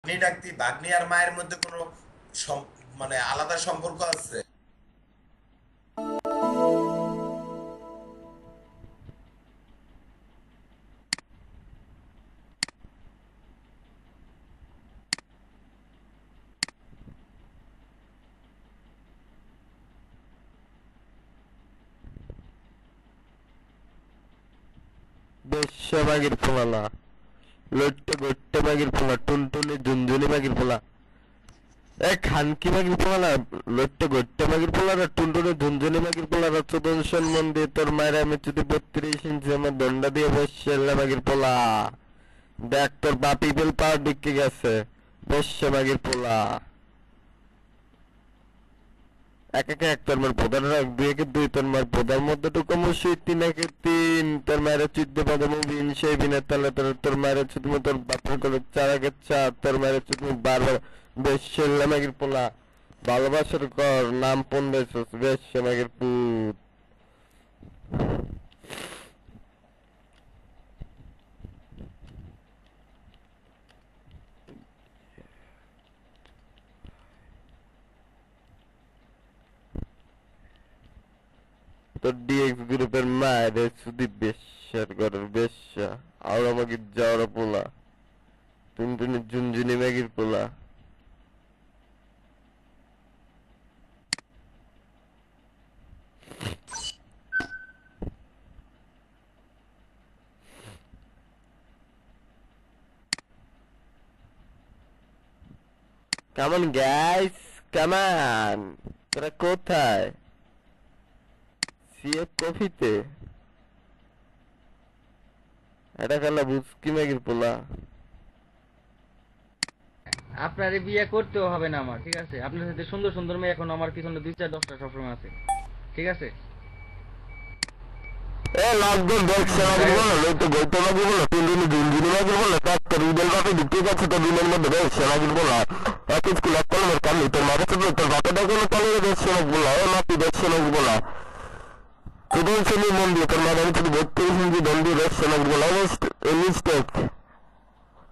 ভাগ্নি ডাকতি ভাগ্নি আর মায়ের মধ্যে কোনো মানে আলাদা সম্পর্ক আছে? বেশ্যা বাগির পোলা, লট্টে গট্টে বাগির পোলা, টুনটুনি ঝুনঝুনি বাগির পোলা, খানকি বাগির পোলা, লট্টে গট্টে বাগির পোলা, টুনটুনি ঝুনঝুনি বাগির পোলা, চোদন মন দিয়ে তোর মায়ের আমি যদি 32 ইঞ্চি আমার দন্ডা দিয়ে বেশ্যা বাগির পোলা। দেখ তোর বাপি বেল পাওয়ার দিকে গেছে, বেশ্যা বাগির পোলা। এক একে এক তোর মার প্রধান রাখ, দুই একে দুই তোর মার প্রধান মধ্যে টুকু মুসি, তিন একে তিন তোর মায়ের চুদ্দ পদম বিন সেই বিনের তালে তোর মায়ের চুদমু তোর বাপের করে, চার একে চার তোর মায়ের চুদমু বারবার। বেশ সেল্লামাগির পোলা, ভালোবাসার কর নাম পন বেসস, বেশ সেমাগির পুত। তোর ডিএক্স গ্রুপের মায়ের শুধু বেশ্যার ঘরের বেশ্যা, আর আমাকে যাওয়ার পোলা, টুনটুনি ঝুনঝুনি ম্যাগির পোলা। কামন গাইস, কামান, তোরা কোথায়? সিএফ কফিতে এটা খেলা বুঝকি ম্যাগির পোলা। আপনার বিয়ে করতেও হবে না আমার, ঠিক আছে? আপনার সাথে সুন্দর সুন্দর মেয়ে এখন আমার পিছনে 2 4 10টা সবসময় আছে, ঠিক আছে? এ লকডাউন দেখছে না যাই হোক, বলো, লইতো গইতো লাগি বলো, তিন দিন ঝুনঝুনি লাগি বলো, তার তোর ঈদের বাপে ঢুকে গেছে তো দিনের মধ্যে দেখছে লাগি বলো। এক স্কুল এক কলমের কালি তোর মাকে তো তোর বাপে দেখো না কলেজে দেখছে নাকি বলো, ও নাতি দেখছে নাকি বলো। তোদের ছেলে মন দিয়ে তোর মাকে আমি শুধু 32 ইঞ্চি দল দিয়ে দেখছে নাকি বলো, মিস্টেক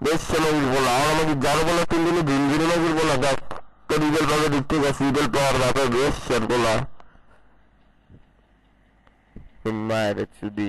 দেখছে নাকি বলো। আর আমাকে যার বলো তিন দিনে ঝুনঝুনি লাগি বলো, দেখ তোর ঈদের বাপে ঢুকে গেছে, ঈদের পর বাপে দেখছে বলো। মায়ের চুদি।